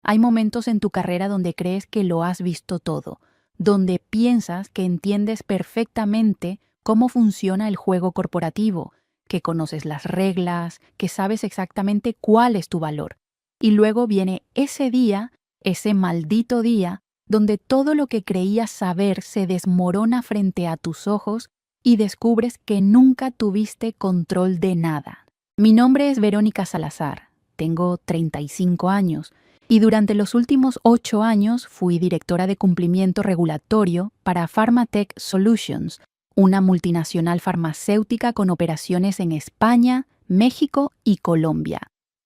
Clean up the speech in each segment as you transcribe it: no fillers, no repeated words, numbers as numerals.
Hay momentos en tu carrera donde crees que lo has visto todo, donde piensas que entiendes perfectamente cómo funciona el juego corporativo, que conoces las reglas, que sabes exactamente cuál es tu valor. Y luego viene ese día, ese maldito día, donde todo lo que creías saber se desmorona frente a tus ojos y descubres que nunca tuviste control de nada. Mi nombre es Verónica Salazar, tengo 35 años y durante los últimos 8 años fui directora de cumplimiento regulatorio para Pharmatech Solutions, una multinacional farmacéutica con operaciones en España, México y Colombia.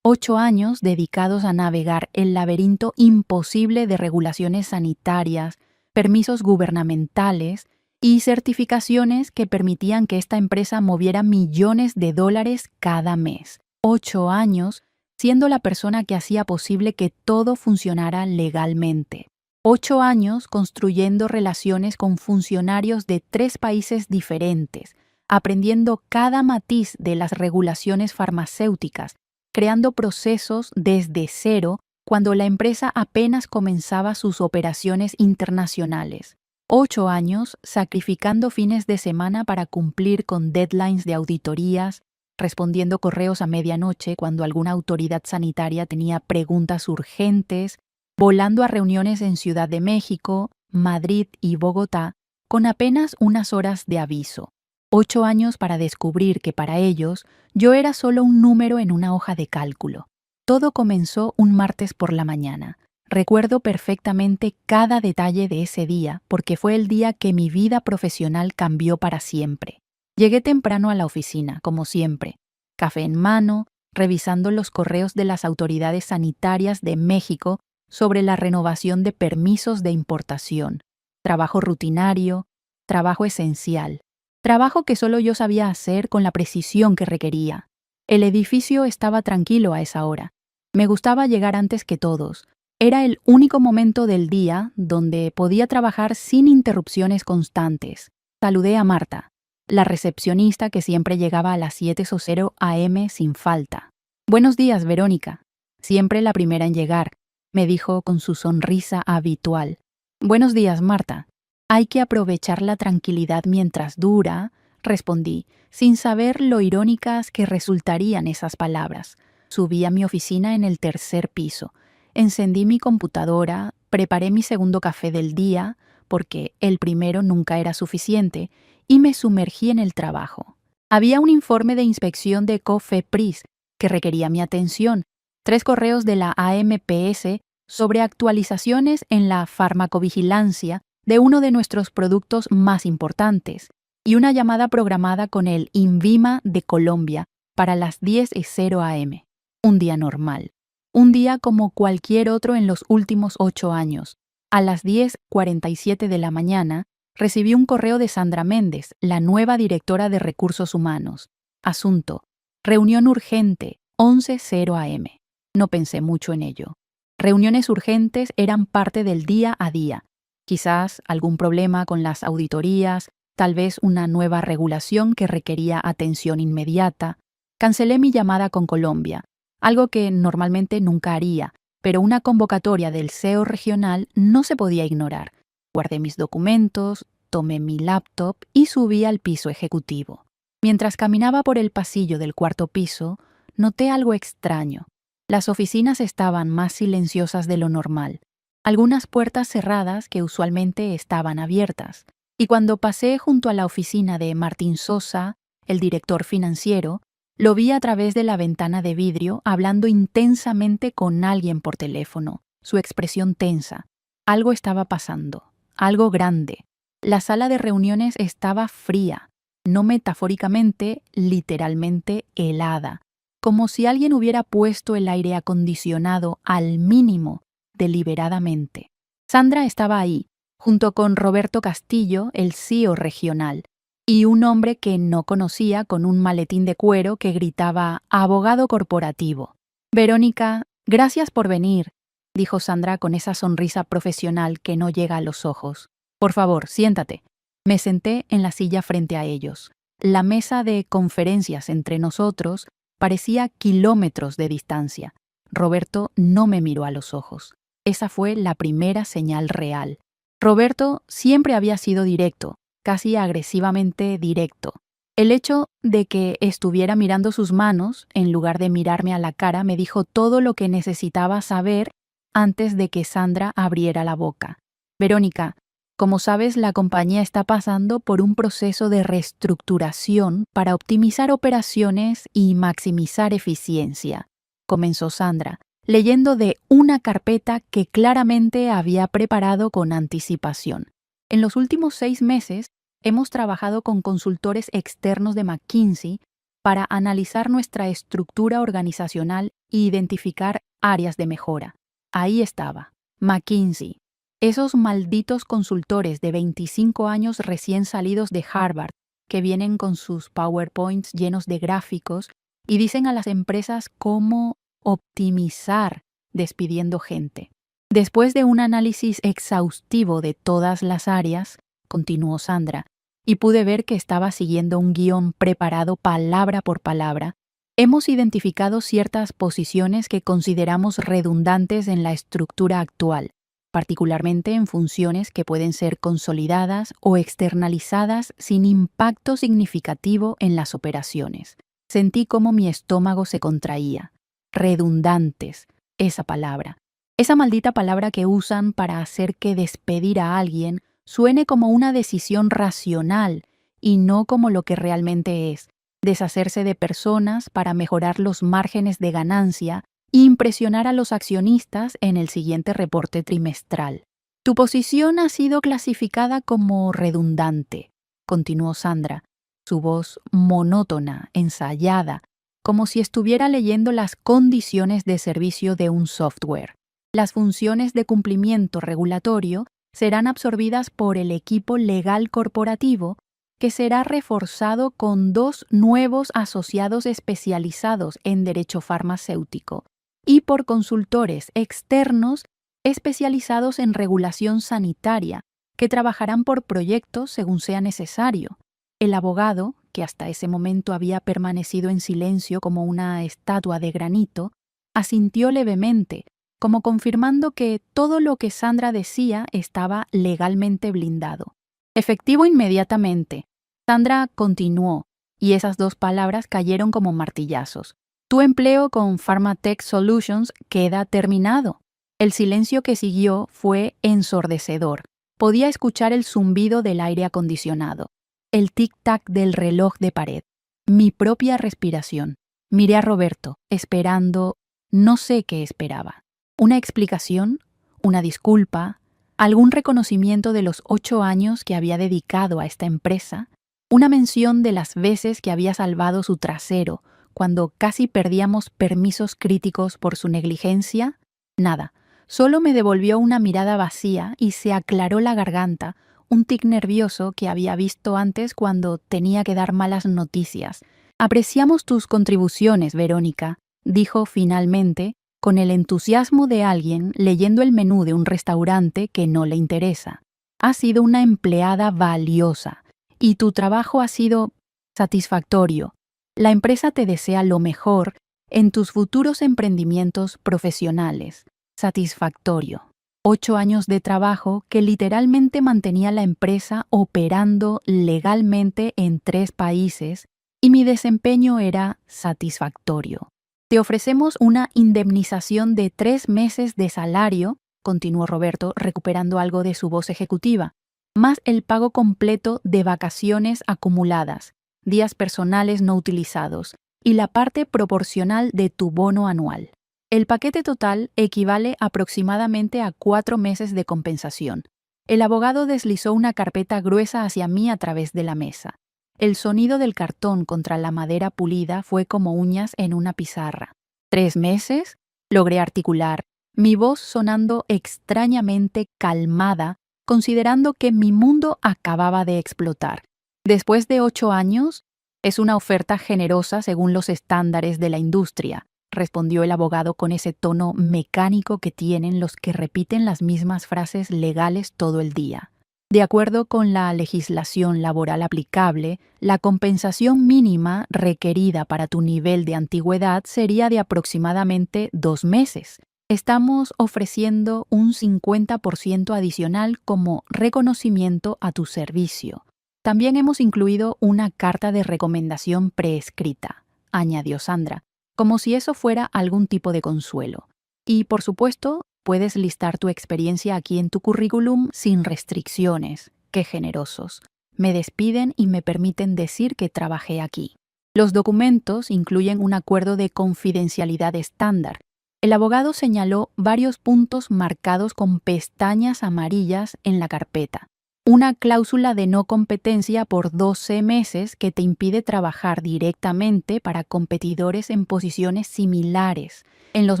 8 años dedicados a navegar el laberinto imposible de regulaciones sanitarias, permisos gubernamentales y certificaciones que permitían que esta empresa moviera millones de dólares cada mes. 8 años siendo la persona que hacía posible que todo funcionara legalmente. 8 años construyendo relaciones con funcionarios de 3 países diferentes, aprendiendo cada matiz de las regulaciones farmacéuticas, creando procesos desde cero cuando la empresa apenas comenzaba sus operaciones internacionales. 8 años sacrificando fines de semana para cumplir con deadlines de auditorías, respondiendo correos a medianoche cuando alguna autoridad sanitaria tenía preguntas urgentes, volando a reuniones en Ciudad de México, Madrid y Bogotá con apenas unas horas de aviso. 8 años para descubrir que para ellos yo era solo un número en una hoja de cálculo. Todo comenzó un martes por la mañana. Recuerdo perfectamente cada detalle de ese día porque fue el día que mi vida profesional cambió para siempre. Llegué temprano a la oficina, como siempre, café en mano, revisando los correos de las autoridades sanitarias de México sobre la renovación de permisos de importación, trabajo rutinario, trabajo esencial, trabajo que solo yo sabía hacer con la precisión que requería. El edificio estaba tranquilo a esa hora. Me gustaba llegar antes que todos. Era el único momento del día donde podía trabajar sin interrupciones constantes. Saludé a Marta, la recepcionista que siempre llegaba a las 7:00 a.m. sin falta. «Buenos días, Verónica». Siempre la primera en llegar, me dijo con su sonrisa habitual. «Buenos días, Marta. Hay que aprovechar la tranquilidad mientras dura», respondí, sin saber lo irónicas que resultarían esas palabras. Subí a mi oficina en el 3er piso. Encendí mi computadora, preparé mi segundo café del día, porque el primero nunca era suficiente, y me sumergí en el trabajo. Había un informe de inspección de COFEPRIS que requería mi atención, 3 correos de la AMPS sobre actualizaciones en la farmacovigilancia de uno de nuestros productos más importantes, y una llamada programada con el INVIMA de Colombia para las 10:00 a.m. Un día normal. Un día como cualquier otro en los últimos 8 años. A las 10:47 de la mañana, recibí un correo de Sandra Méndez, la nueva directora de Recursos Humanos. Asunto: reunión urgente, 11:00 a.m. No pensé mucho en ello. Reuniones urgentes eran parte del día a día. Quizás algún problema con las auditorías, tal vez una nueva regulación que requería atención inmediata. Cancelé mi llamada con Colombia, algo que normalmente nunca haría, pero una convocatoria del CEO regional no se podía ignorar. Guardé mis documentos, tomé mi laptop y subí al piso ejecutivo. Mientras caminaba por el pasillo del 4.º piso, noté algo extraño. Las oficinas estaban más silenciosas de lo normal. Algunas puertas cerradas que usualmente estaban abiertas. Y cuando pasé junto a la oficina de Martín Sosa, el director financiero, lo vi a través de la ventana de vidrio hablando intensamente con alguien por teléfono, su expresión tensa. Algo estaba pasando. Algo grande. La sala de reuniones estaba fría, no metafóricamente, literalmente helada, como si alguien hubiera puesto el aire acondicionado al mínimo, deliberadamente. Sandra estaba ahí, junto con Roberto Castillo, el CEO regional, y un hombre que no conocía con un maletín de cuero que gritaba «Abogado corporativo». «Verónica, gracias por venir», dijo Sandra con esa sonrisa profesional que no llega a los ojos. «Por favor, siéntate». Me senté en la silla frente a ellos. La mesa de conferencias entre nosotros parecía kilómetros de distancia. Roberto no me miró a los ojos. Esa fue la primera señal real. Roberto siempre había sido directo, casi agresivamente directo. El hecho de que estuviera mirando sus manos, en lugar de mirarme a la cara, me dijo todo lo que necesitaba saber antes de que Sandra abriera la boca. Verónica, como sabes, la compañía está pasando por un proceso de reestructuración para optimizar operaciones y maximizar eficiencia, comenzó Sandra, leyendo de una carpeta que claramente había preparado con anticipación. En los últimos 6 meses, hemos trabajado con consultores externos de McKinsey para analizar nuestra estructura organizacional e identificar áreas de mejora. Ahí estaba, McKinsey. Esos malditos consultores de 25 años recién salidos de Harvard, que vienen con sus PowerPoints llenos de gráficos y dicen a las empresas cómo optimizar despidiendo gente. Después de un análisis exhaustivo de todas las áreas, continuó Sandra, y pude ver que estaba siguiendo un guión preparado palabra por palabra, hemos identificado ciertas posiciones que consideramos redundantes en la estructura actual, particularmente en funciones que pueden ser consolidadas o externalizadas sin impacto significativo en las operaciones. Sentí cómo mi estómago se contraía. Redundantes, esa palabra. Esa maldita palabra que usan para hacer que despedir a alguien suene como una decisión racional y no como lo que realmente es, deshacerse de personas para mejorar los márgenes de ganancia e impresionar a los accionistas en el siguiente reporte trimestral. Tu posición ha sido clasificada como redundante, continuó Sandra, su voz monótona, ensayada, como si estuviera leyendo las condiciones de servicio de un software. Las funciones de cumplimiento regulatorio serán absorbidas por el equipo legal corporativo, que será reforzado con 2 nuevos asociados especializados en derecho farmacéutico y por consultores externos especializados en regulación sanitaria, que trabajarán por proyectos según sea necesario. El abogado, que hasta ese momento había permanecido en silencio como una estatua de granito, asintió levemente, como confirmando que todo lo que Sandra decía estaba legalmente blindado. Efectivo inmediatamente. Sandra continuó, y esas 2 palabras cayeron como martillazos. Tu empleo con Pharmatech Solutions queda terminado. El silencio que siguió fue ensordecedor. Podía escuchar el zumbido del aire acondicionado, el tic-tac del reloj de pared, mi propia respiración. Miré a Roberto, esperando, no sé qué esperaba. ¿Una explicación? ¿Una disculpa? ¿Algún reconocimiento de los 8 años que había dedicado a esta empresa? ¿Una mención de las veces que había salvado su trasero cuando casi perdíamos permisos críticos por su negligencia? Nada. Solo me devolvió una mirada vacía y se aclaró la garganta, un tic nervioso que había visto antes cuando tenía que dar malas noticias. Apreciamos tus contribuciones, Verónica, dijo finalmente, con el entusiasmo de alguien leyendo el menú de un restaurante que no le interesa. Has sido una empleada valiosa y tu trabajo ha sido satisfactorio. La empresa te desea lo mejor en tus futuros emprendimientos profesionales. Satisfactorio. 8 años de trabajo que literalmente mantenía la empresa operando legalmente en 3 países y mi desempeño era satisfactorio. Te ofrecemos una indemnización de 3 meses de salario, continuó Roberto, recuperando algo de su voz ejecutiva, más el pago completo de vacaciones acumuladas, días personales no utilizados y la parte proporcional de tu bono anual. El paquete total equivale aproximadamente a 4 meses de compensación. El abogado deslizó una carpeta gruesa hacia mí a través de la mesa. El sonido del cartón contra la madera pulida fue como uñas en una pizarra. ¿3 meses? Logré articular, mi voz sonando extrañamente calmada, considerando que mi mundo acababa de explotar. Después de 8 años, es una oferta generosa según los estándares de la industria, respondió el abogado con ese tono mecánico que tienen los que repiten las mismas frases legales todo el día. De acuerdo con la legislación laboral aplicable, la compensación mínima requerida para tu nivel de antigüedad sería de aproximadamente 2 meses. Estamos ofreciendo un 50% adicional como reconocimiento a tu servicio. También hemos incluido una carta de recomendación preescrita, añadió Sandra, como si eso fuera algún tipo de consuelo. Y, por supuesto, puedes listar tu experiencia aquí en tu currículum sin restricciones. ¡Qué generosos! Me despiden y me permiten decir que trabajé aquí. Los documentos incluyen un acuerdo de confidencialidad estándar. El abogado señaló varios puntos marcados con pestañas amarillas en la carpeta. Una cláusula de no competencia por 12 meses que te impide trabajar directamente para competidores en posiciones similares en los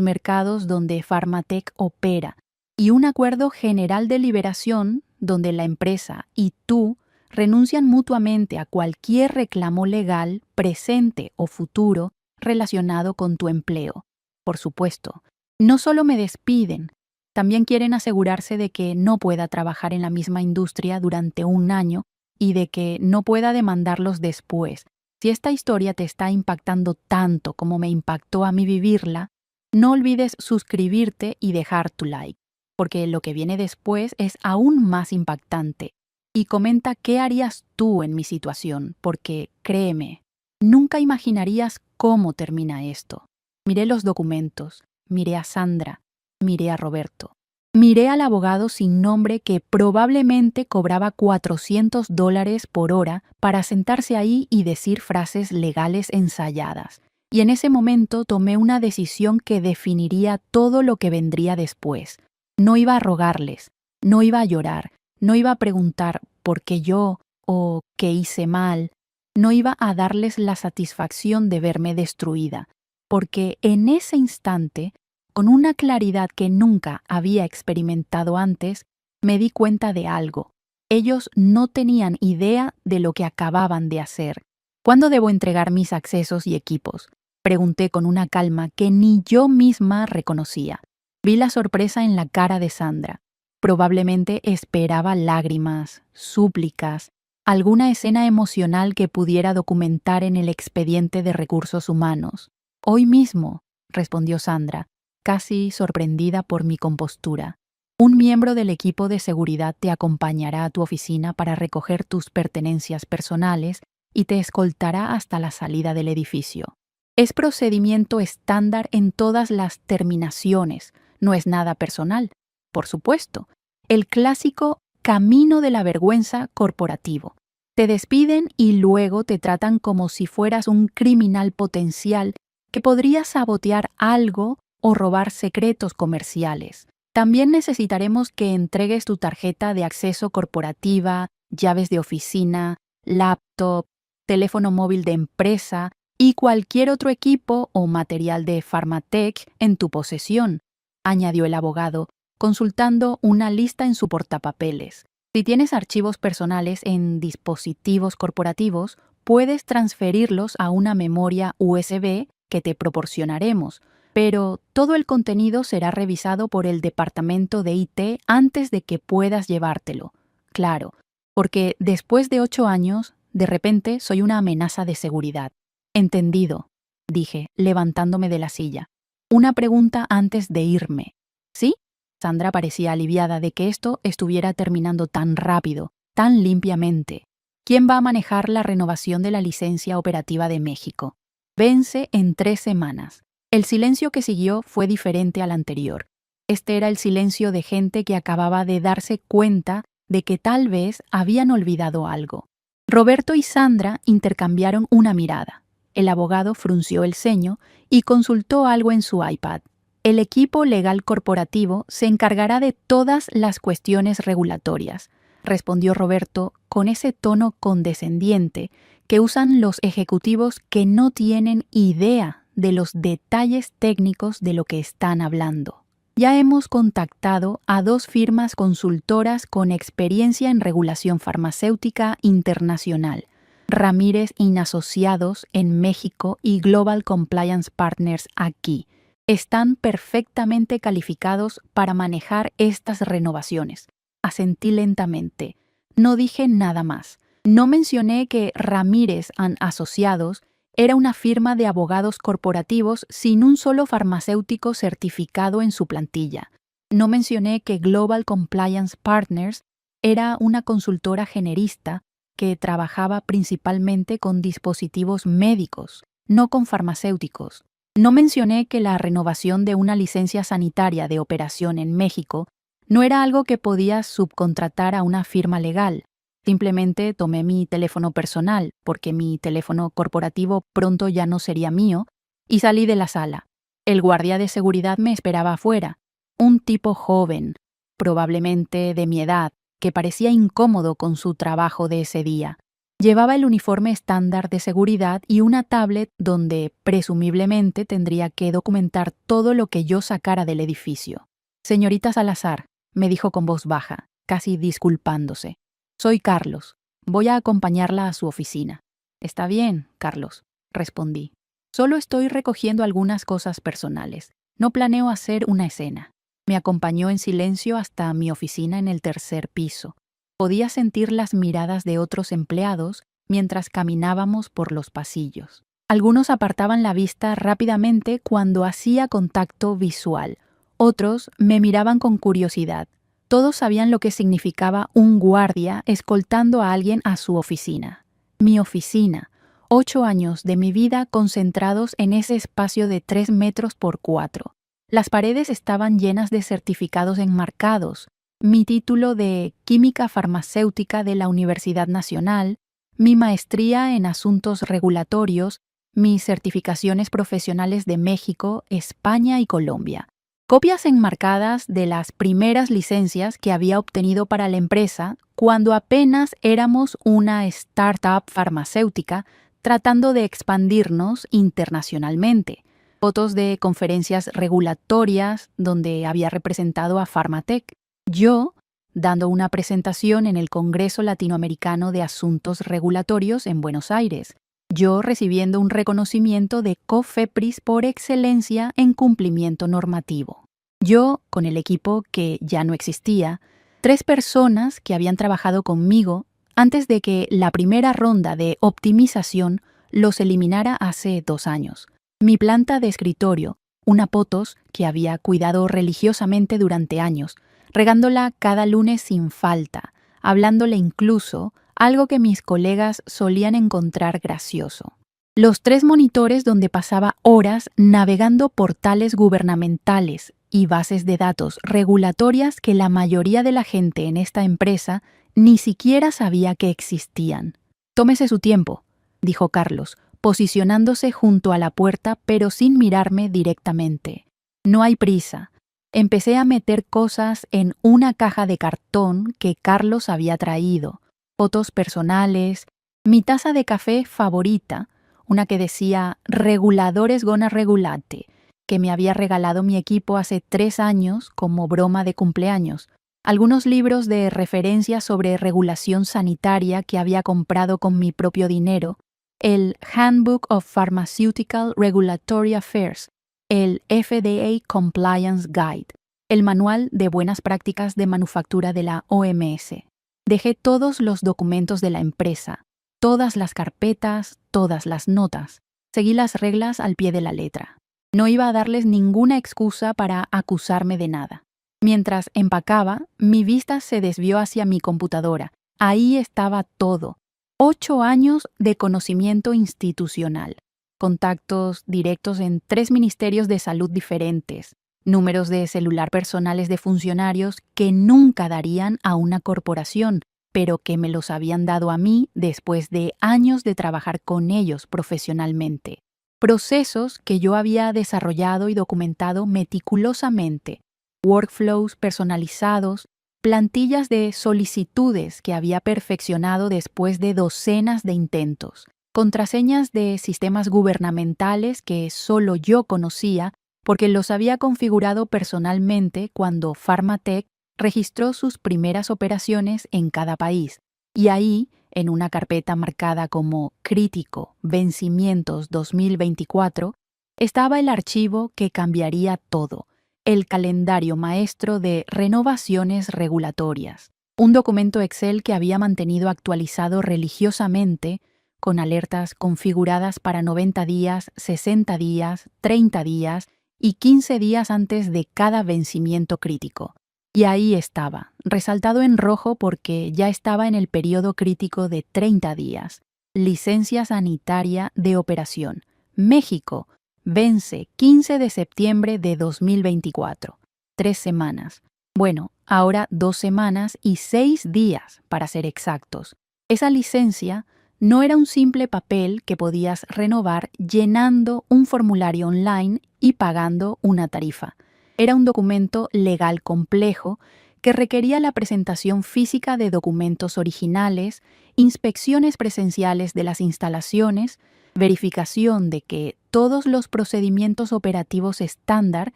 mercados donde Pharmatech opera, y un acuerdo general de liberación donde la empresa y tú renuncian mutuamente a cualquier reclamo legal, presente o futuro, relacionado con tu empleo. Por supuesto, no solo me despiden, también quieren asegurarse de que no pueda trabajar en la misma industria durante un año y de que no pueda demandarlos después. Si esta historia te está impactando tanto como me impactó a mí vivirla, no olvides suscribirte y dejar tu like, porque lo que viene después es aún más impactante. Y comenta qué harías tú en mi situación, porque, créeme, nunca imaginarías cómo termina esto. Miré los documentos, miré a Sandra, miré a Roberto. Miré al abogado sin nombre que probablemente cobraba $400 por hora para sentarse ahí y decir frases legales ensayadas. Y en ese momento tomé una decisión que definiría todo lo que vendría después. No iba a rogarles, no iba a llorar, no iba a preguntar por qué yo o qué hice mal. No iba a darles la satisfacción de verme destruida, porque en ese instante, con una claridad que nunca había experimentado antes, me di cuenta de algo. Ellos no tenían idea de lo que acababan de hacer. ¿Cuándo debo entregar mis accesos y equipos? Pregunté con una calma que ni yo misma reconocía. Vi la sorpresa en la cara de Sandra. Probablemente esperaba lágrimas, súplicas, alguna escena emocional que pudiera documentar en el expediente de recursos humanos. Hoy mismo, respondió Sandra, casi sorprendida por mi compostura. Un miembro del equipo de seguridad te acompañará a tu oficina para recoger tus pertenencias personales y te escoltará hasta la salida del edificio. Es procedimiento estándar en todas las terminaciones, no es nada personal. Por supuesto, el clásico camino de la vergüenza corporativo. Te despiden y luego te tratan como si fueras un criminal potencial que podría sabotear algo o robar secretos comerciales. También necesitaremos que entregues tu tarjeta de acceso corporativa, llaves de oficina, laptop, teléfono móvil de empresa y cualquier otro equipo o material de Pharmatech en tu posesión, añadió el abogado, consultando una lista en su portapapeles. Si tienes archivos personales en dispositivos corporativos, puedes transferirlos a una memoria USB que te proporcionaremos, pero todo el contenido será revisado por el departamento de IT antes de que puedas llevártelo. Claro, porque después de 8 años, de repente soy una amenaza de seguridad. Entendido, dije, levantándome de la silla. Una pregunta antes de irme. ¿Sí? Sandra parecía aliviada de que esto estuviera terminando tan rápido, tan limpiamente. ¿Quién va a manejar la renovación de la licencia operativa de México? Vence en 3 semanas. El silencio que siguió fue diferente al anterior. Este era el silencio de gente que acababa de darse cuenta de que tal vez habían olvidado algo. Roberto y Sandra intercambiaron una mirada. El abogado frunció el ceño y consultó algo en su iPad. El equipo legal corporativo se encargará de todas las cuestiones regulatorias, respondió Roberto con ese tono condescendiente que usan los ejecutivos que no tienen idea de los detalles técnicos de lo que están hablando. Ya hemos contactado a 2 firmas consultoras con experiencia en regulación farmacéutica internacional, Ramírez y Asociados en México y Global Compliance Partners aquí. Están perfectamente calificados para manejar estas renovaciones. Asentí lentamente. No dije nada más. No mencioné que Ramírez and Asociados Era una firma de abogados corporativos sin un solo farmacéutico certificado en su plantilla. No mencioné que Global Compliance Partners era una consultora generista que trabajaba principalmente con dispositivos médicos, no con farmacéuticos. No mencioné que la renovación de una licencia sanitaria de operación en México no era algo que podías subcontratar a una firma legal. Simplemente tomé mi teléfono personal, porque mi teléfono corporativo pronto ya no sería mío, y salí de la sala. El guardia de seguridad me esperaba afuera, un tipo joven, probablemente de mi edad, que parecía incómodo con su trabajo de ese día. Llevaba el uniforme estándar de seguridad y una tablet donde presumiblemente tendría que documentar todo lo que yo sacara del edificio. Señorita Salazar, me dijo con voz baja, casi disculpándose. Soy Carlos. Voy a acompañarla a su oficina. Está bien, Carlos, respondí. Solo estoy recogiendo algunas cosas personales. No planeo hacer una escena. Me acompañó en silencio hasta mi oficina en el tercer piso. Podía sentir las miradas de otros empleados mientras caminábamos por los pasillos. Algunos apartaban la vista rápidamente cuando hacía contacto visual. Otros me miraban con curiosidad. Todos sabían lo que significaba un guardia escoltando a alguien a su oficina. Mi oficina. 8 años de mi vida concentrados en ese espacio de 3 metros por 4. Las paredes estaban llenas de certificados enmarcados, mi título de Química Farmacéutica de la Universidad Nacional, mi maestría en Asuntos Regulatorios, mis certificaciones profesionales de México, España y Colombia. Copias enmarcadas de las primeras licencias que había obtenido para la empresa cuando apenas éramos una startup farmacéutica tratando de expandirnos internacionalmente. Fotos de conferencias regulatorias donde había representado a Pharmatec. Yo, dando una presentación en el Congreso Latinoamericano de Asuntos Regulatorios en Buenos Aires. Yo recibiendo un reconocimiento de COFEPRIS por excelencia en cumplimiento normativo. Yo, con el equipo que ya no existía, 3 personas que habían trabajado conmigo antes de que la primera ronda de optimización los eliminara hace 2 años. Mi planta de escritorio, una potos que había cuidado religiosamente durante años, regándola cada lunes sin falta, hablándole incluso, algo que mis colegas solían encontrar gracioso. Los 3 monitores donde pasaba horas navegando portales gubernamentales y bases de datos regulatorias que la mayoría de la gente en esta empresa ni siquiera sabía que existían. Tómese su tiempo, dijo Carlos, posicionándose junto a la puerta pero sin mirarme directamente. No hay prisa. Empecé a meter cosas en una caja de cartón que Carlos había traído, fotos personales, mi taza de café favorita, una que decía Reguladores Gonna Regulate, que me había regalado mi equipo hace 3 años como broma de cumpleaños, algunos libros de referencia sobre regulación sanitaria que había comprado con mi propio dinero, el Handbook of Pharmaceutical Regulatory Affairs, el FDA Compliance Guide, el Manual de Buenas Prácticas de Manufactura de la OMS. Dejé todos los documentos de la empresa, todas las carpetas, todas las notas. Seguí las reglas al pie de la letra. No iba a darles ninguna excusa para acusarme de nada. Mientras empacaba, mi vista se desvió hacia mi computadora. Ahí estaba todo. 8 años de conocimiento institucional. Contactos directos en 3 ministerios de salud diferentes. Números de celular personales de funcionarios que nunca darían a una corporación, pero que me los habían dado a mí después de años de trabajar con ellos profesionalmente. Procesos que yo había desarrollado y documentado meticulosamente. Workflows personalizados, plantillas de solicitudes que había perfeccionado después de docenas de intentos, contraseñas de sistemas gubernamentales que solo yo conocía porque los había configurado personalmente cuando Pharmatec registró sus primeras operaciones en cada país, y ahí, en una carpeta marcada como Crítico, Vencimientos 2024, estaba el archivo que cambiaría todo, el calendario maestro de renovaciones regulatorias, un documento Excel que había mantenido actualizado religiosamente con alertas configuradas para 90 días, 60 días, 30 días y 15 días antes de cada vencimiento crítico. Y ahí estaba, resaltado en rojo porque ya estaba en el periodo crítico de 30 días. Licencia sanitaria de operación. México. Vence 15 de septiembre de 2024. 3 semanas. Bueno, ahora 2 semanas y 6 días, para ser exactos. Esa licencia no era un simple papel que podías renovar llenando un formulario online y pagando una tarifa. Era un documento legal complejo que requería la presentación física de documentos originales, inspecciones presenciales de las instalaciones, verificación de que todos los procedimientos operativos estándar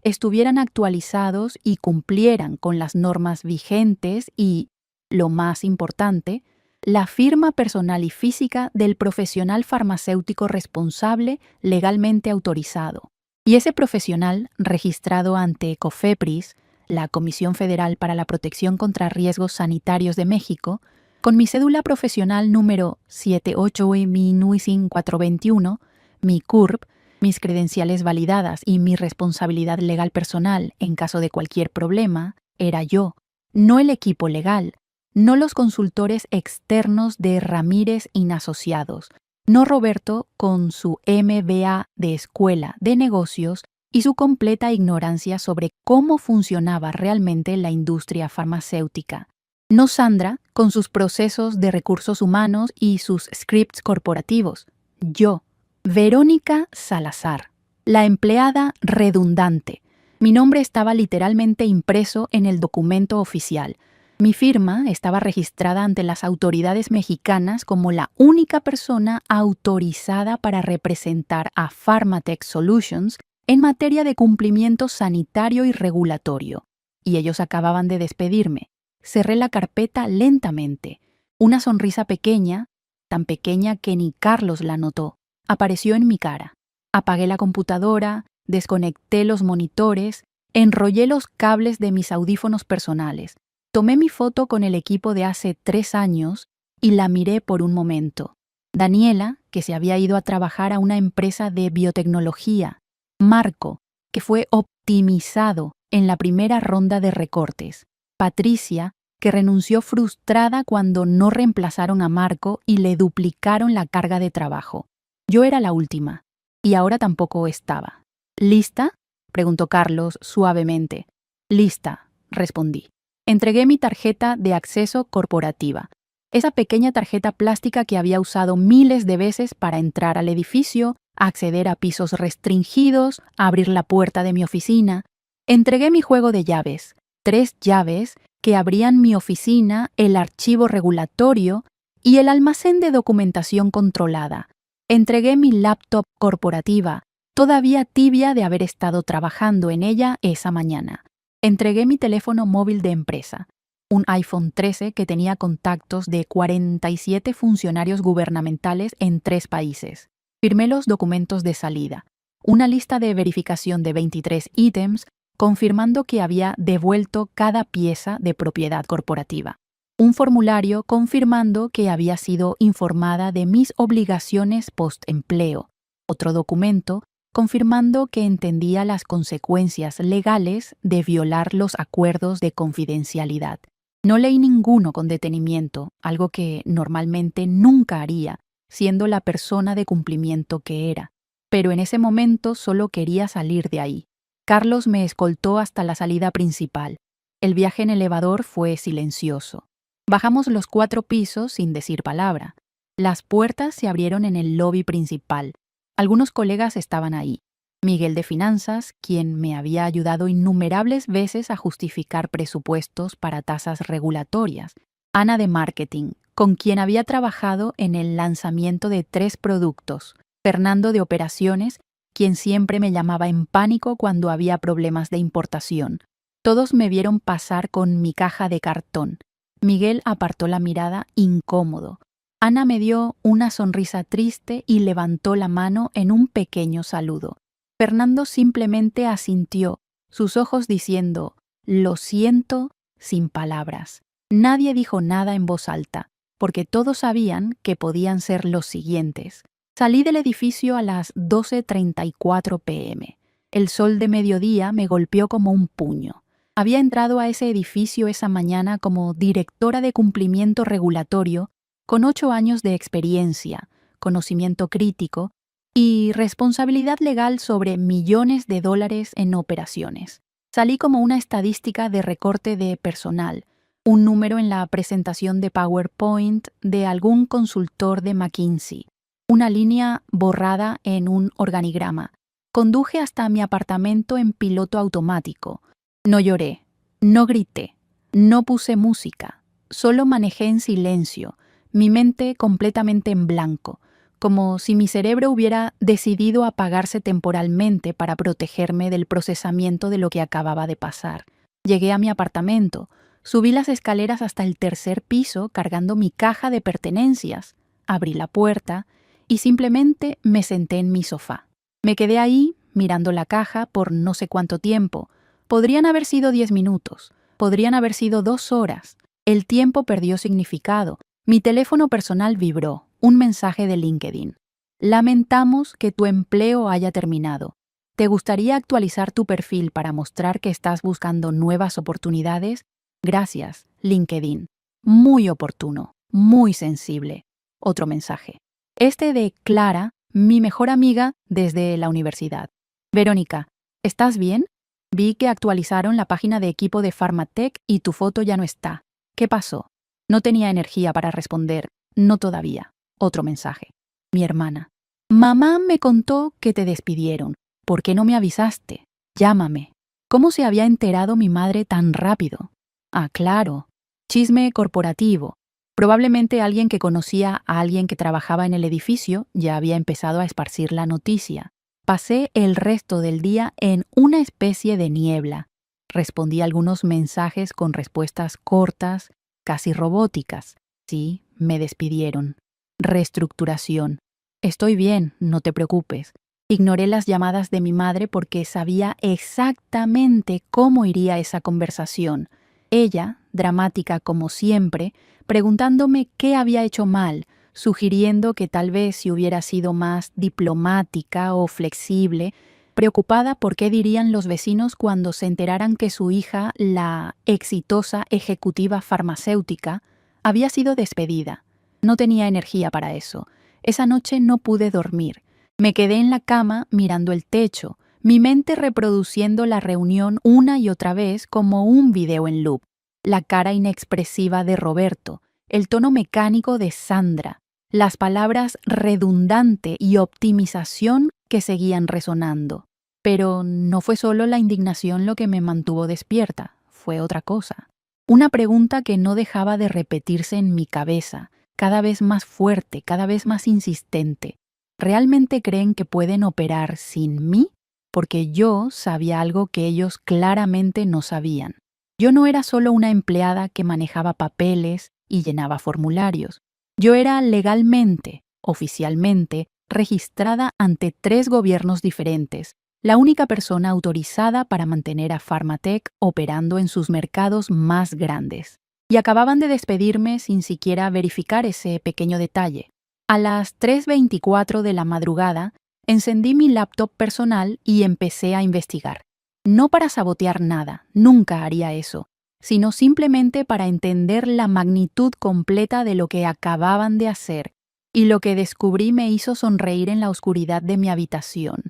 estuvieran actualizados y cumplieran con las normas vigentes y, lo más importante, la firma personal y física del profesional farmacéutico responsable legalmente autorizado. Y ese profesional, registrado ante COFEPRIS, la Comisión Federal para la Protección contra Riesgos Sanitarios de México, con mi cédula profesional número 78-421, mi CURP, mis credenciales validadas y mi responsabilidad legal personal en caso de cualquier problema, era yo, no el equipo legal, no los consultores externos de Ramírez Asociados, no Roberto con su MBA de Escuela de Negocios y su completa ignorancia sobre cómo funcionaba realmente la industria farmacéutica. No Sandra con sus procesos de recursos humanos y sus scripts corporativos. Yo, Verónica Salazar, la empleada redundante. Mi nombre estaba literalmente impreso en el documento oficial. Mi firma estaba registrada ante las autoridades mexicanas como la única persona autorizada para representar a Pharmatech Solutions en materia de cumplimiento sanitario y regulatorio. Y ellos acababan de despedirme. Cerré la carpeta lentamente. Una sonrisa pequeña, tan pequeña que ni Carlos la notó, apareció en mi cara. Apagué la computadora, desconecté los monitores, enrollé los cables de mis audífonos personales. Tomé mi foto con el equipo de hace 3 años y la miré por un momento. Daniela, que se había ido a trabajar a una empresa de biotecnología. Marco, que fue optimizado en la primera ronda de recortes. Patricia, que renunció frustrada cuando no reemplazaron a Marco y le duplicaron la carga de trabajo. Yo era la última, y ahora tampoco estaba. ¿Lista?, preguntó Carlos suavemente. Lista, respondí. Entregué mi tarjeta de acceso corporativa, esa pequeña tarjeta plástica que había usado miles de veces para entrar al edificio, acceder a pisos restringidos, abrir la puerta de mi oficina. Entregué mi juego de llaves, 3 llaves que abrían mi oficina, el archivo regulatorio y el almacén de documentación controlada. Entregué mi laptop corporativa, todavía tibia de haber estado trabajando en ella esa mañana. Entregué mi teléfono móvil de empresa, un iPhone 13 que tenía contactos de 47 funcionarios gubernamentales en 3 países. Firmé los documentos de salida, una lista de verificación de 23 ítems, confirmando que había devuelto cada pieza de propiedad corporativa. Un formulario confirmando que había sido informada de mis obligaciones post-empleo. Otro documento confirmando que entendía las consecuencias legales de violar los acuerdos de confidencialidad. No leí ninguno con detenimiento, algo que normalmente nunca haría, siendo la persona de cumplimiento que era. Pero en ese momento solo quería salir de ahí. Carlos me escoltó hasta la salida principal. El viaje en elevador fue silencioso. Bajamos los 4 pisos sin decir palabra. Las puertas se abrieron en el lobby principal. Algunos colegas estaban ahí. Miguel de Finanzas, quien me había ayudado innumerables veces a justificar presupuestos para tasas regulatorias. Ana de Marketing, con quien había trabajado en el lanzamiento de 3 productos. Fernando de Operaciones, quien siempre me llamaba en pánico cuando había problemas de importación. Todos me vieron pasar con mi caja de cartón. Miguel apartó la mirada incómodo. Ana me dio una sonrisa triste y levantó la mano en un pequeño saludo. Fernando simplemente asintió, sus ojos diciendo, «Lo siento», sin palabras. Nadie dijo nada en voz alta. porque todos sabían que podían ser los siguientes. Salí del edificio a las 12:34 p.m. El sol de mediodía me golpeó como un puño. Había entrado a ese edificio esa mañana como directora de cumplimiento regulatorio, con 8 años de experiencia, conocimiento crítico y responsabilidad legal sobre millones de dólares en operaciones. Salí como una estadística de recorte de personal, un número en la presentación de PowerPoint de algún consultor de McKinsey, una línea borrada en un organigrama. Conduje hasta mi apartamento en piloto automático. No lloré, no grité, no puse música, solo manejé en silencio, mi mente completamente en blanco, como si mi cerebro hubiera decidido apagarse temporalmente para protegerme del procesamiento de lo que acababa de pasar. Llegué a mi apartamento, subí las escaleras hasta el 3er piso cargando mi caja de pertenencias, abrí la puerta y simplemente me senté en mi sofá. Me quedé ahí, mirando la caja por no sé cuánto tiempo. Podrían haber sido 10 minutos, podrían haber sido 2 horas. El tiempo perdió significado. Mi teléfono personal vibró, un mensaje de LinkedIn. Lamentamos que tu empleo haya terminado. ¿Te gustaría actualizar tu perfil para mostrar que estás buscando nuevas oportunidades? Gracias, LinkedIn. Muy oportuno, muy sensible. Otro mensaje. Este de Clara, mi mejor amiga desde la universidad. Verónica, ¿estás bien? Vi que actualizaron la página de equipo de Pharmatech y tu foto ya no está. ¿Qué pasó? No tenía energía para responder. No todavía. Otro mensaje. Mi hermana. Mamá me contó que te despidieron. ¿Por qué no me avisaste? Llámame. ¿Cómo se había enterado mi madre tan rápido? Ah, claro. Chisme corporativo. Probablemente alguien que conocía a alguien que trabajaba en el edificio ya había empezado a esparcir la noticia. Pasé el resto del día en una especie de niebla. Respondí algunos mensajes con respuestas cortas, casi robóticas. Sí, me despidieron. Reestructuración. Estoy bien, no te preocupes. Ignoré las llamadas de mi madre porque sabía exactamente cómo iría esa conversación. Ella, dramática como siempre, preguntándome qué había hecho mal, sugiriendo que tal vez si hubiera sido más diplomática o flexible, preocupada por qué dirían los vecinos cuando se enteraran que su hija, la exitosa ejecutiva farmacéutica, había sido despedida. No tenía energía para eso. Esa noche no pude dormir. Me quedé en la cama mirando el techo, mi mente reproduciendo la reunión una y otra vez como un video en loop. La cara inexpresiva de Roberto, el tono mecánico de Sandra, las palabras redundante y optimización que seguían resonando. Pero no fue solo la indignación lo que me mantuvo despierta, fue otra cosa. Una pregunta que no dejaba de repetirse en mi cabeza, cada vez más fuerte, cada vez más insistente. ¿Realmente creen que pueden operar sin mí? Porque yo sabía algo que ellos claramente no sabían. Yo no era solo una empleada que manejaba papeles y llenaba formularios. Yo era legalmente, oficialmente, registrada ante 3 gobiernos diferentes, la única persona autorizada para mantener a Pharmatech operando en sus mercados más grandes. Y acababan de despedirme sin siquiera verificar ese pequeño detalle. A las 3:24 de la madrugada, encendí mi laptop personal y empecé a investigar. No para sabotear nada, nunca haría eso, sino simplemente para entender la magnitud completa de lo que acababan de hacer, y lo que descubrí me hizo sonreír en la oscuridad de mi habitación.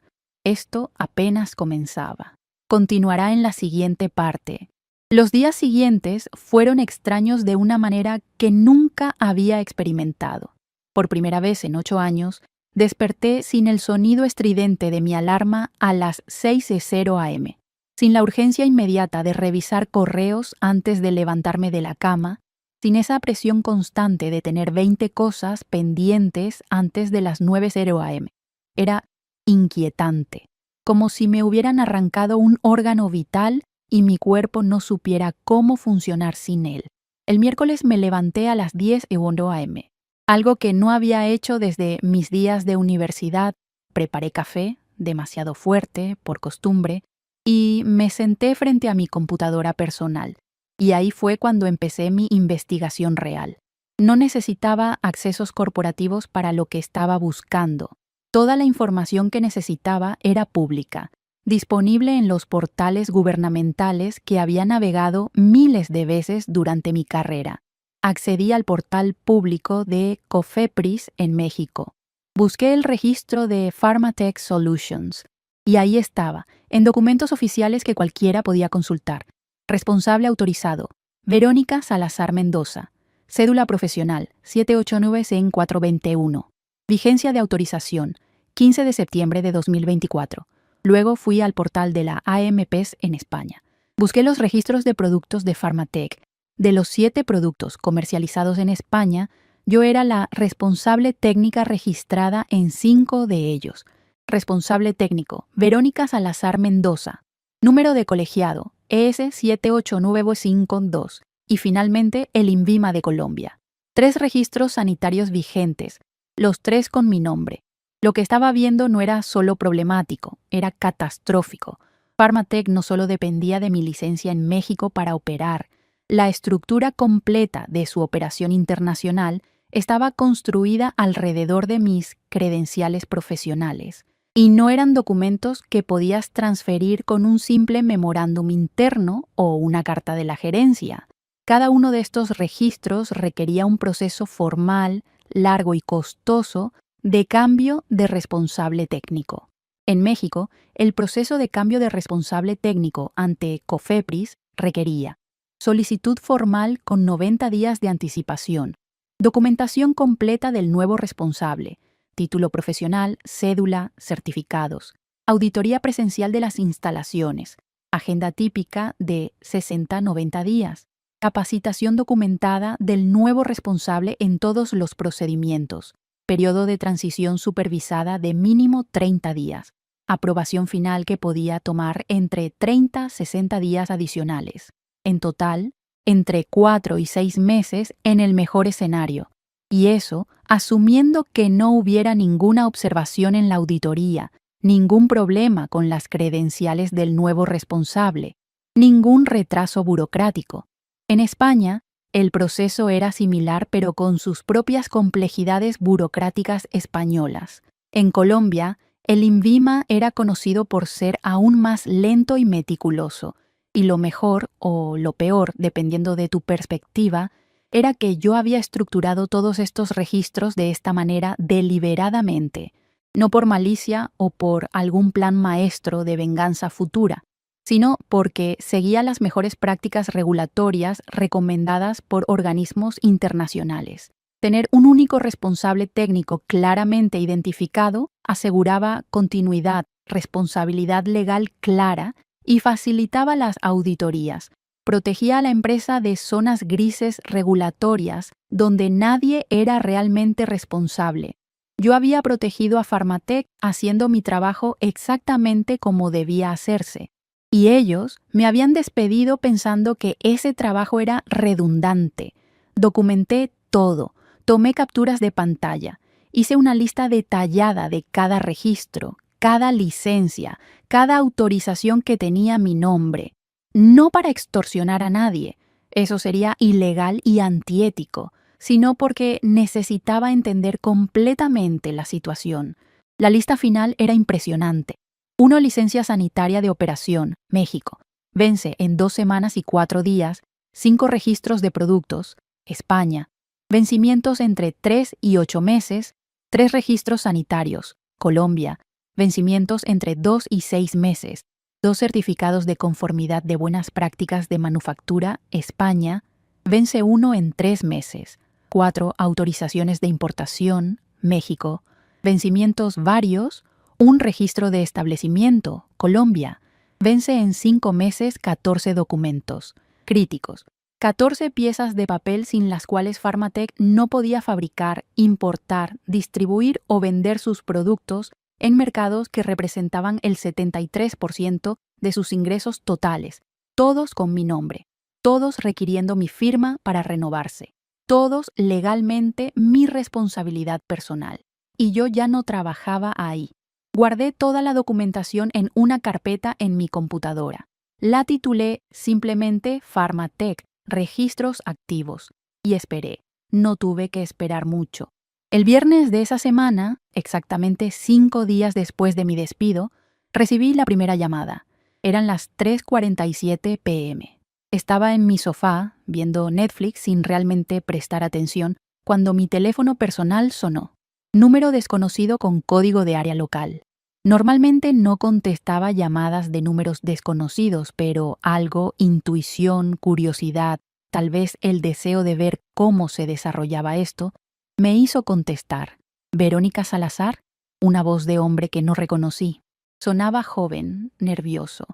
Esto apenas comenzaba. Continuará en la siguiente parte. Los días siguientes fueron extraños de una manera que nunca había experimentado. Por primera vez en 8 años, desperté sin el sonido estridente de mi alarma a las 6:00 a.m., sin la urgencia inmediata de revisar correos antes de levantarme de la cama, sin esa presión constante de tener 20 cosas pendientes antes de las 9:00 a.m. Era inquietante, como si me hubieran arrancado un órgano vital y mi cuerpo no supiera cómo funcionar sin él. El miércoles me levanté a las 10:00 a.m., algo que no había hecho desde mis días de universidad. Preparé café, demasiado fuerte, por costumbre, y me senté frente a mi computadora personal. Y ahí fue cuando empecé mi investigación real. No necesitaba accesos corporativos para lo que estaba buscando. Toda la información que necesitaba era pública, disponible en los portales gubernamentales que había navegado miles de veces durante mi carrera. Accedí al portal público de COFEPRIS en México. Busqué el registro de Pharmatech Solutions y ahí estaba, en documentos oficiales que cualquiera podía consultar. Responsable autorizado, Verónica Salazar Mendoza. Cédula profesional, 789-421. Vigencia de autorización, 15 de septiembre de 2024. Luego fui al portal de la AMPs en España. Busqué los registros de productos de Pharmatech. De los 7 productos comercializados en España, yo era la responsable técnica registrada en 5 de ellos. Responsable técnico, Verónica Salazar Mendoza. Número de colegiado, ES78952. Y finalmente el INVIMA de Colombia. 3 registros sanitarios vigentes, los 3 con mi nombre. Lo que estaba viendo no era solo problemático, era catastrófico. Pharmatech no solo dependía de mi licencia en México para operar, la estructura completa de su operación internacional estaba construida alrededor de mis credenciales profesionales. Y no eran documentos que podías transferir con un simple memorándum interno o una carta de la gerencia. Cada uno de estos registros requería un proceso formal, largo y costoso de cambio de responsable técnico. En México, el proceso de cambio de responsable técnico ante COFEPRIS requería solicitud formal con 90 días de anticipación, documentación completa del nuevo responsable, título profesional, cédula, certificados, auditoría presencial de las instalaciones, agenda típica de 60-90 días, capacitación documentada del nuevo responsable en todos los procedimientos, periodo de transición supervisada de mínimo 30 días, aprobación final que podía tomar entre 30 a 60 días adicionales. En total, entre 4 y 6 meses en el mejor escenario. Y eso, asumiendo que no hubiera ninguna observación en la auditoría, ningún problema con las credenciales del nuevo responsable, ningún retraso burocrático. En España, el proceso era similar pero con sus propias complejidades burocráticas españolas. En Colombia, el INVIMA era conocido por ser aún más lento y meticuloso, y lo mejor o lo peor, dependiendo de tu perspectiva, era que yo había estructurado todos estos registros de esta manera deliberadamente, no por malicia o por algún plan maestro de venganza futura, sino porque seguía las mejores prácticas regulatorias recomendadas por organismos internacionales. Tener un único responsable técnico claramente identificado aseguraba continuidad, responsabilidad legal clara y facilitaba las auditorías. Protegía a la empresa de zonas grises regulatorias donde nadie era realmente responsable. Yo había protegido a Pharmatech haciendo mi trabajo exactamente como debía hacerse. Y ellos me habían despedido pensando que ese trabajo era redundante. Documenté todo, tomé capturas de pantalla, hice una lista detallada de cada registro, cada licencia, cada autorización que tenía mi nombre. No para extorsionar a nadie, eso sería ilegal y antiético, sino porque necesitaba entender completamente la situación. La lista final era impresionante. 1 licencia sanitaria de operación, México. Vence en 2 semanas y 4 días. 5 registros de productos, España. Vencimientos entre 3 y 8 meses. 3 registros sanitarios, Colombia. Vencimientos entre 2 y 6 meses. 2 certificados de conformidad de buenas prácticas de manufactura, España. Vence 1 en 3 meses. 4 autorizaciones de importación, México. Vencimientos varios. 1 registro de establecimiento, Colombia. Vence en 5 meses 14 documentos críticos. 14 piezas de papel sin las cuales Pharmatech no podía fabricar, importar, distribuir o vender sus productos en mercados que representaban el 73% de sus ingresos totales, todos con mi nombre, todos requiriendo mi firma para renovarse, todos legalmente mi responsabilidad personal. Y yo ya no trabajaba ahí. Guardé toda la documentación en una carpeta en mi computadora. La titulé simplemente Pharmatech, registros activos, y esperé. no tuve que esperar mucho. El viernes de esa semana, exactamente 5 días después de mi despido, recibí la primera llamada. Eran las 3:47 p.m. Estaba en mi sofá, viendo Netflix sin realmente prestar atención, cuando mi teléfono personal sonó. Número desconocido con código de área local. Normalmente no contestaba llamadas de números desconocidos, pero algo, intuición, curiosidad, tal vez el deseo de ver cómo se desarrollaba esto, me hizo contestar. ¿Verónica Salazar? Una voz de hombre que no reconocí. Sonaba joven, nervioso.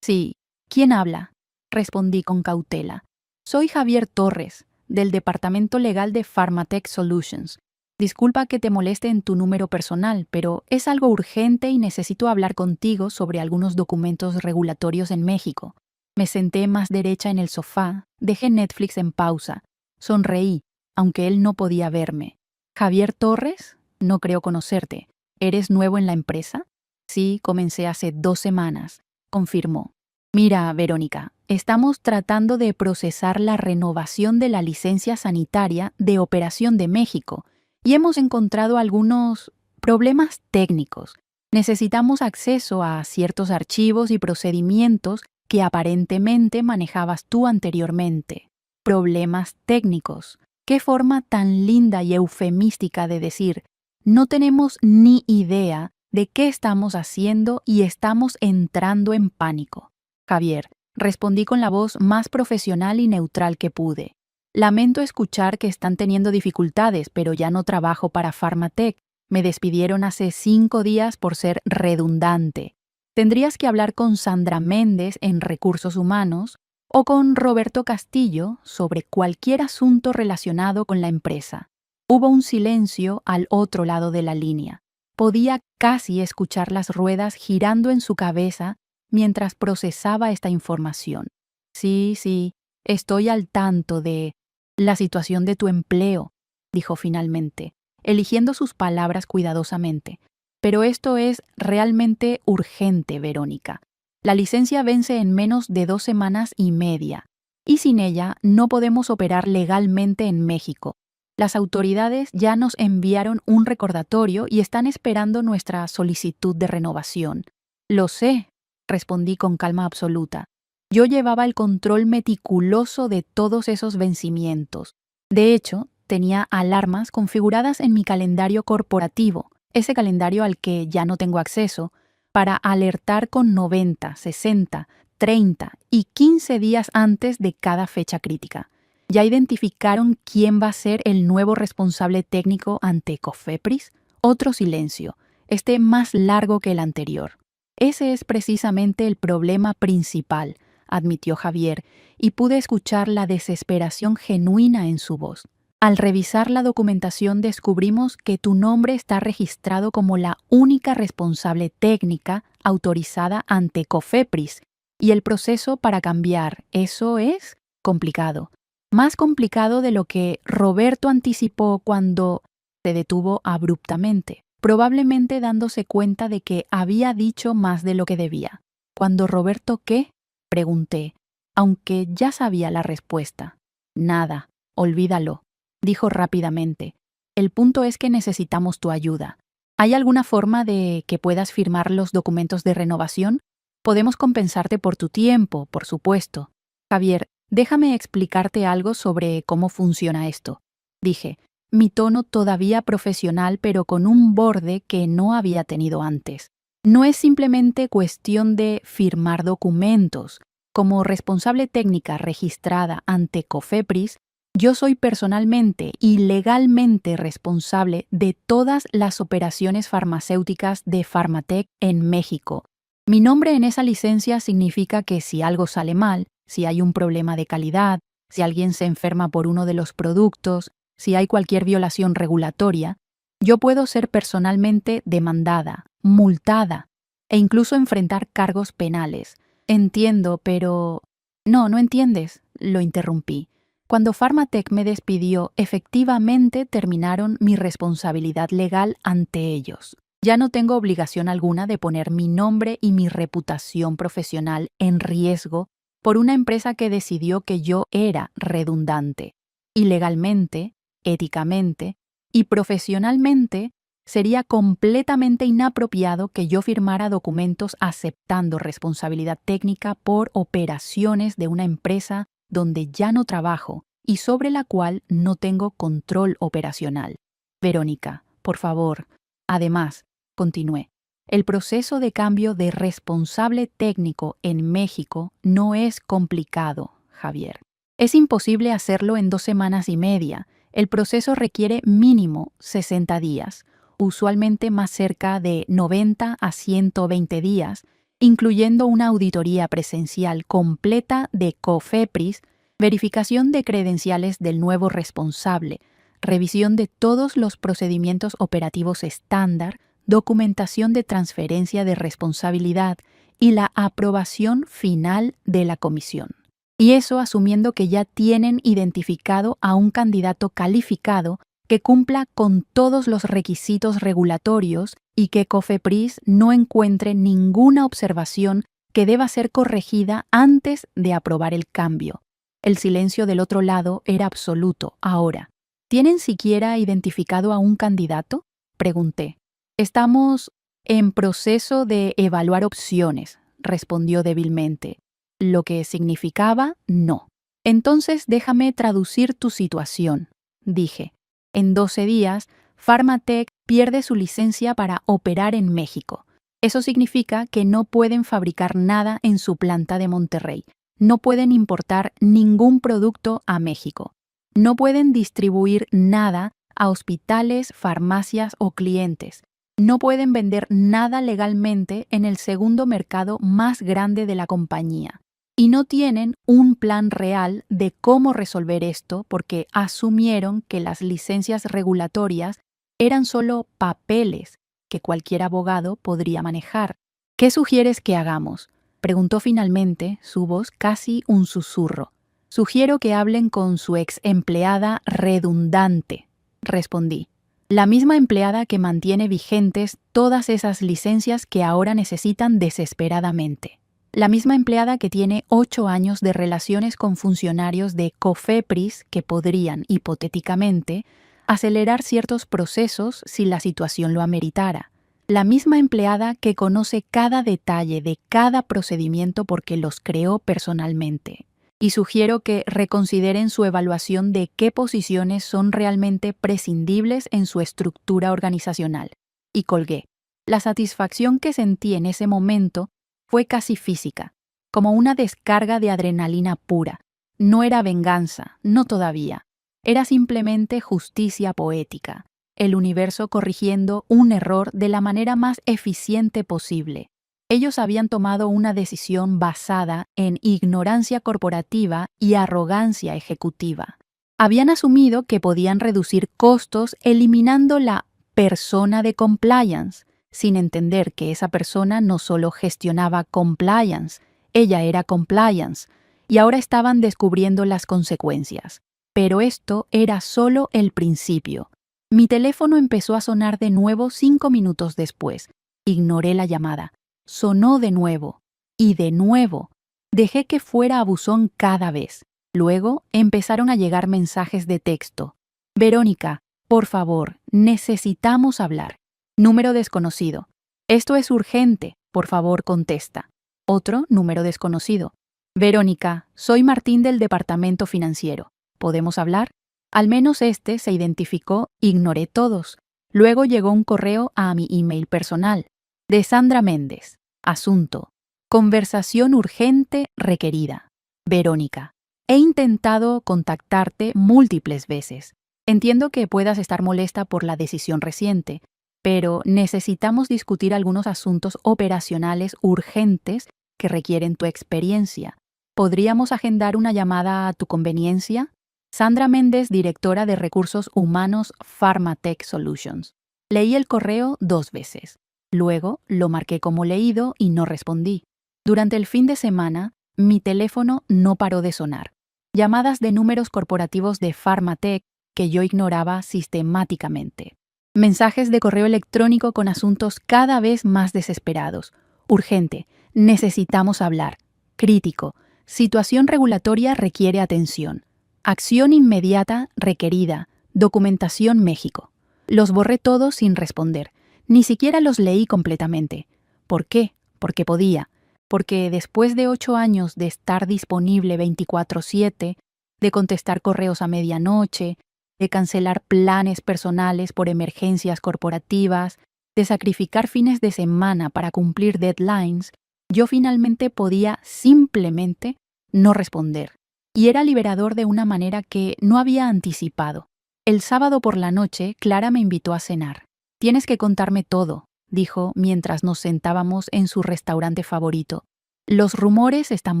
Sí, ¿quién habla? Respondí con cautela. Soy Javier Torres, del Departamento Legal de Pharmatech Solutions. Disculpa que te moleste en tu número personal, pero es algo urgente y necesito hablar contigo sobre algunos documentos regulatorios en México. Me senté más derecha en el sofá, dejé Netflix en pausa. Sonreí, aunque él no podía verme. ¿Javier Torres? No creo conocerte. ¿Eres nuevo en la empresa? Sí, comencé hace 2 semanas, confirmó. Mira, Verónica, estamos tratando de procesar la renovación de la licencia sanitaria de Operación de México y hemos encontrado algunos problemas técnicos. Necesitamos acceso a ciertos archivos y procedimientos que aparentemente manejabas tú anteriormente. Problemas técnicos. Qué forma tan linda y eufemística de decir, no tenemos ni idea de qué estamos haciendo y estamos entrando en pánico. Javier, respondí con la voz más profesional y neutral que pude. Lamento escuchar que están teniendo dificultades, pero ya no trabajo para Pharmatech. Me despidieron hace 5 días por ser redundante. Tendrías que hablar con Sandra Méndez en Recursos Humanos o con Roberto Castillo sobre cualquier asunto relacionado con la empresa. Hubo un silencio al otro lado de la línea. Podía casi escuchar las ruedas girando en su cabeza mientras procesaba esta información. Sí, estoy al tanto de la situación de tu empleo, dijo finalmente, eligiendo sus palabras cuidadosamente. Pero esto es realmente urgente, Verónica. La licencia vence en menos de 2 semanas y media, y sin ella no podemos operar legalmente en México. Las autoridades ya nos enviaron un recordatorio y están esperando nuestra solicitud de renovación. Lo sé, respondí con calma absoluta. Yo llevaba el control meticuloso de todos esos vencimientos. De hecho, tenía alarmas configuradas en mi calendario corporativo, ese calendario al que ya no tengo acceso, para alertar con 90, 60, 30 y 15 días antes de cada fecha crítica. ¿Ya identificaron quién va a ser el nuevo responsable técnico ante COFEPRIS? Otro silencio, este más largo que el anterior. Ese es precisamente el problema principal, admitió Javier, y pude escuchar la desesperación genuina en su voz. Al revisar la documentación descubrimos que tu nombre está registrado como la única responsable técnica autorizada ante COFEPRIS, y el proceso para cambiar eso es complicado. Más complicado de lo que Roberto anticipó cuando se detuvo abruptamente, probablemente dándose cuenta de que había dicho más de lo que debía. ¿Cuando Roberto qué? Pregunté, aunque ya sabía la respuesta. Nada, olvídalo, dijo rápidamente. El punto es que necesitamos tu ayuda. ¿Hay alguna forma de que puedas firmar los documentos de renovación? Podemos compensarte por tu tiempo, por supuesto. Javier, déjame explicarte algo sobre cómo funciona esto, dije, mi tono todavía profesional pero con un borde que no había tenido antes. No es simplemente cuestión de firmar documentos. Como responsable técnica registrada ante COFEPRIS, yo soy personalmente y legalmente responsable de todas las operaciones farmacéuticas de Pharmatech en México. Mi nombre en esa licencia significa que si algo sale mal, si hay un problema de calidad, si alguien se enferma por uno de los productos, si hay cualquier violación regulatoria, yo puedo ser personalmente demandada, multada e incluso enfrentar cargos penales. Entiendo, pero... No entiendes, lo interrumpí. Cuando Pharmatech me despidió, efectivamente terminaron mi responsabilidad legal ante ellos. Ya no tengo obligación alguna de poner mi nombre y mi reputación profesional en riesgo por una empresa que decidió que yo era redundante. Y legalmente, éticamente y profesionalmente, sería completamente inapropiado que yo firmara documentos aceptando responsabilidad técnica por operaciones de una empresa donde ya no trabajo y sobre la cual no tengo control operacional. Verónica, por favor. Además, continué, el proceso de cambio de responsable técnico en México no es complicado, Javier. Es imposible hacerlo en 2 semanas y media. El proceso requiere mínimo 60 días, usualmente más cerca de 90 a 120 días, incluyendo una auditoría presencial completa de COFEPRIS, verificación de credenciales del nuevo responsable, revisión de todos los procedimientos operativos estándar, documentación de transferencia de responsabilidad y la aprobación final de la comisión. Y eso asumiendo que ya tienen identificado a un candidato calificado que cumpla con todos los requisitos regulatorios y que COFEPRIS no encuentre ninguna observación que deba ser corregida antes de aprobar el cambio. El silencio del otro lado era absoluto. Ahora, ¿tienen siquiera identificado a un candidato?, pregunté. Estamos en proceso de evaluar opciones, respondió débilmente, lo que significaba no. Entonces déjame traducir tu situación, dije. En 12 días, Pharmatec pierde su licencia para operar en México. Eso significa que no pueden fabricar nada en su planta de Monterrey. No pueden importar ningún producto a México. No pueden distribuir nada a hospitales, farmacias o clientes. No pueden vender nada legalmente en el segundo mercado más grande de la compañía. Y no tienen un plan real de cómo resolver esto porque asumieron que las licencias regulatorias eran solo papeles que cualquier abogado podría manejar. ¿Qué sugieres que hagamos?, preguntó finalmente, su voz casi un susurro. Sugiero que hablen con su ex empleada redundante, respondí. La misma empleada que mantiene vigentes todas esas licencias que ahora necesitan desesperadamente. La misma empleada que tiene 8 años de relaciones con funcionarios de COFEPRIS que podrían, hipotéticamente, acelerar ciertos procesos si la situación lo ameritara. La misma empleada que conoce cada detalle de cada procedimiento porque los creó personalmente. Y sugiero que reconsideren su evaluación de qué posiciones son realmente prescindibles en su estructura organizacional. Y colgué. La satisfacción que sentí en ese momento fue casi física, como una descarga de adrenalina pura. No era venganza, no todavía. Era simplemente justicia poética, el universo corrigiendo un error de la manera más eficiente posible. Ellos habían tomado una decisión basada en ignorancia corporativa y arrogancia ejecutiva. Habían asumido que podían reducir costos eliminando la persona de compliance, sin entender que esa persona no solo gestionaba compliance, ella era compliance, y ahora estaban descubriendo las consecuencias. Pero esto era solo el principio. Mi teléfono empezó a sonar de nuevo 5 minutos después. Ignoré la llamada. Sonó de nuevo. Y de nuevo. Dejé que fuera a buzón cada vez. Luego empezaron a llegar mensajes de texto. Verónica, por favor, necesitamos hablar. Número desconocido. Esto es urgente, por favor contesta. Otro número desconocido. Verónica, soy Martín del departamento financiero. ¿Podemos hablar? Al menos este se identificó, ignoré todos. Luego llegó un correo a mi email personal. De Sandra Méndez. Asunto. Conversación urgente requerida. Verónica, he intentado contactarte múltiples veces. Entiendo que puedas estar molesta por la decisión reciente, pero necesitamos discutir algunos asuntos operacionales urgentes que requieren tu experiencia. ¿Podríamos agendar una llamada a tu conveniencia? Sandra Méndez, directora de Recursos Humanos Pharmatec Solutions. Leí el correo 2 veces. Luego lo marqué como leído y no respondí. Durante el fin de semana, mi teléfono no paró de sonar. Llamadas de números corporativos de Pharmatec que yo ignoraba sistemáticamente. Mensajes de correo electrónico con asuntos cada vez más desesperados. Urgente. Necesitamos hablar. Crítico. Situación regulatoria requiere atención. Acción inmediata requerida. Documentación México. Los borré todos sin responder. Ni siquiera los leí completamente. ¿Por qué? Porque podía. Porque después de 8 años de estar disponible 24/7, de contestar correos a medianoche, de cancelar planes personales por emergencias corporativas, de sacrificar fines de semana para cumplir deadlines, yo finalmente podía simplemente no responder. Y era liberador de una manera que no había anticipado. El sábado por la noche, Clara me invitó a cenar. «Tienes que contarme todo», dijo mientras nos sentábamos en su restaurante favorito. «Los rumores están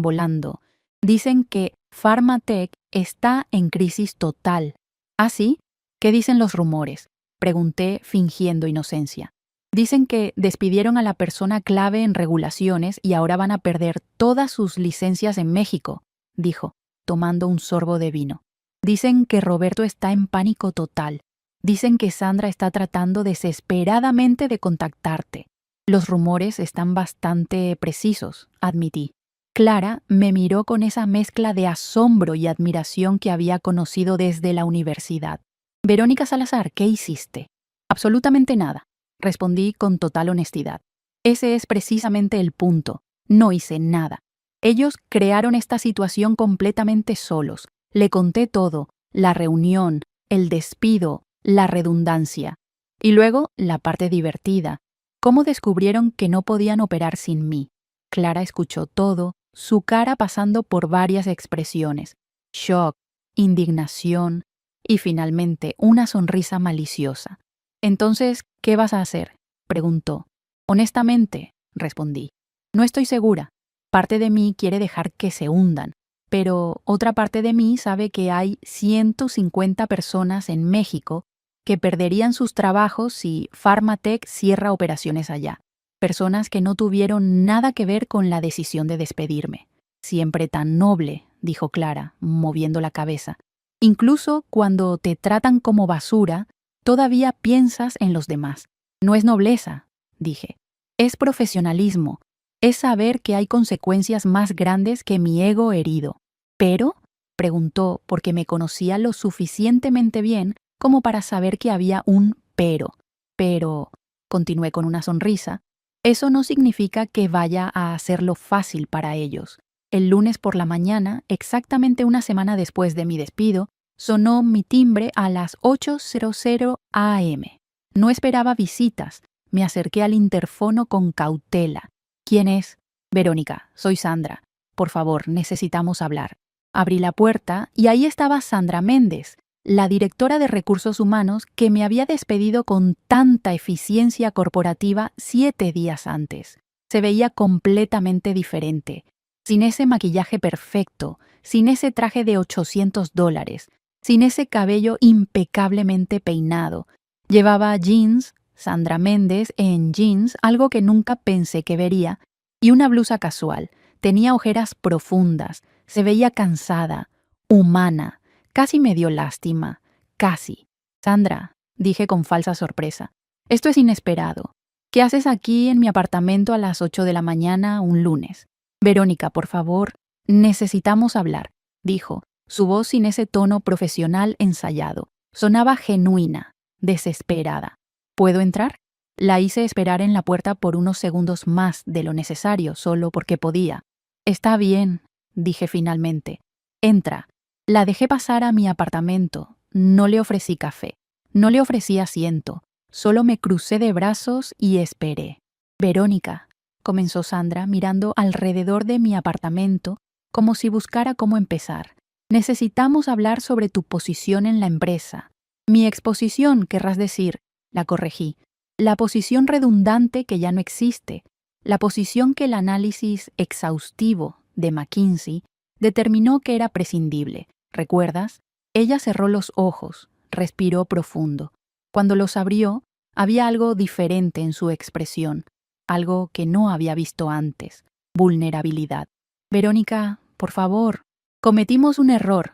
volando. Dicen que Pharmatech está en crisis total». «¿Ah, sí? ¿Qué dicen los rumores?», pregunté fingiendo inocencia. «Dicen que despidieron a la persona clave en regulaciones y ahora van a perder todas sus licencias en México», dijo, tomando un sorbo de vino. «Dicen que Roberto está en pánico total. Dicen que Sandra está tratando desesperadamente de contactarte». «Los rumores están bastante precisos», admití. Clara me miró con esa mezcla de asombro y admiración que había conocido desde la universidad. «Verónica Salazar, ¿qué hiciste?» «Absolutamente nada», respondí con total honestidad. «Ese es precisamente el punto. No hice nada. Ellos crearon esta situación completamente solos. Le conté todo, la reunión, el despido, la redundancia. Y luego, la parte divertida. ¿Cómo descubrieron que no podían operar sin mí?» Clara escuchó todo, su cara pasando por varias expresiones: shock, indignación y finalmente una sonrisa maliciosa. «Entonces, ¿qué vas a hacer?», preguntó. «Honestamente», respondí, «no estoy segura. Parte de mí quiere dejar que se hundan, pero otra parte de mí sabe que hay 150 personas en México que perderían sus trabajos si Pharmatech cierra operaciones allá. Personas que no tuvieron nada que ver con la decisión de despedirme». «Siempre tan noble», dijo Clara, moviendo la cabeza. «Incluso cuando te tratan como basura, todavía piensas en los demás». «No es nobleza», dije. «Es profesionalismo. Es saber que hay consecuencias más grandes que mi ego herido». «¿Pero?», preguntó, porque me conocía lo suficientemente bien como para saber que había un pero. «Pero», continué con una sonrisa, «eso no significa que vaya a hacerlo fácil para ellos». El lunes por la mañana, exactamente una semana después de mi despido, sonó mi timbre a las 8:00 a.m. No esperaba visitas. Me acerqué al interfono con cautela. «¿Quién es?» «Verónica, soy Sandra. Por favor, necesitamos hablar». Abrí la puerta y ahí estaba Sandra Méndez, la directora de Recursos Humanos que me había despedido con tanta eficiencia corporativa 7 días antes. Se veía completamente diferente, sin ese maquillaje perfecto, sin ese traje de $800, sin ese cabello impecablemente peinado. Llevaba jeans, Sandra Méndez en jeans, algo que nunca pensé que vería, y una blusa casual. Tenía ojeras profundas, se veía cansada, humana. Casi me dio lástima, casi. «Sandra», dije con falsa sorpresa, «esto es inesperado. ¿Qué haces aquí en mi apartamento a las 8 de la mañana un lunes?» «Verónica, por favor, necesitamos hablar», dijo, su voz sin ese tono profesional ensayado. Sonaba genuina, desesperada. «¿Puedo entrar?». La hice esperar en la puerta por unos segundos más de lo necesario, solo porque podía. «Está bien», dije finalmente. «Entra». La dejé pasar a mi apartamento. No le ofrecí café. No le ofrecí asiento. Solo me crucé de brazos y esperé. «Verónica», comenzó Sandra mirando alrededor de mi apartamento como si buscara cómo empezar. «Necesitamos hablar sobre tu posición en la empresa». «Mi exposición, querrás decir», la corregí. «La posición redundante que ya no existe. La posición que el análisis exhaustivo de McKinsey determinó que era prescindible. ¿Recuerdas?». Ella cerró los ojos, respiró profundo. Cuando los abrió, había algo diferente en su expresión, algo que no había visto antes: vulnerabilidad. «Verónica, por favor, cometimos un error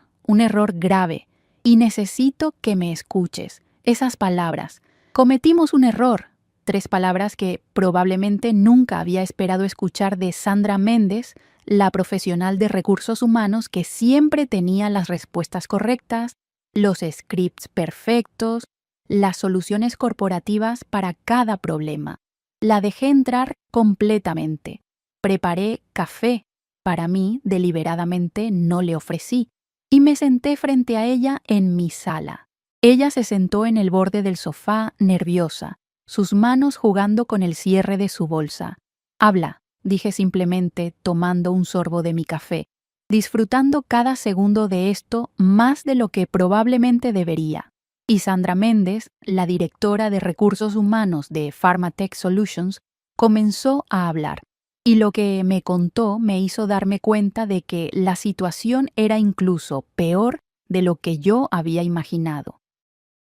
grave, y necesito que me escuches. Esas palabras. Cometimos un error». 3 palabras que probablemente nunca había esperado escuchar de Sandra Méndez, la profesional de recursos humanos que siempre tenía las respuestas correctas, los scripts perfectos, las soluciones corporativas para cada problema. La dejé entrar completamente. Preparé café. Para mí, deliberadamente, no le ofrecí. Y me senté frente a ella en mi sala. Ella se sentó en el borde del sofá, nerviosa, sus manos jugando con el cierre de su bolsa. «Habla», dije simplemente, tomando un sorbo de mi café, disfrutando cada segundo de esto más de lo que probablemente debería. Y Sandra Méndez, la directora de recursos humanos de Pharmatech Solutions, comenzó a hablar. Y lo que me contó me hizo darme cuenta de que la situación era incluso peor de lo que yo había imaginado.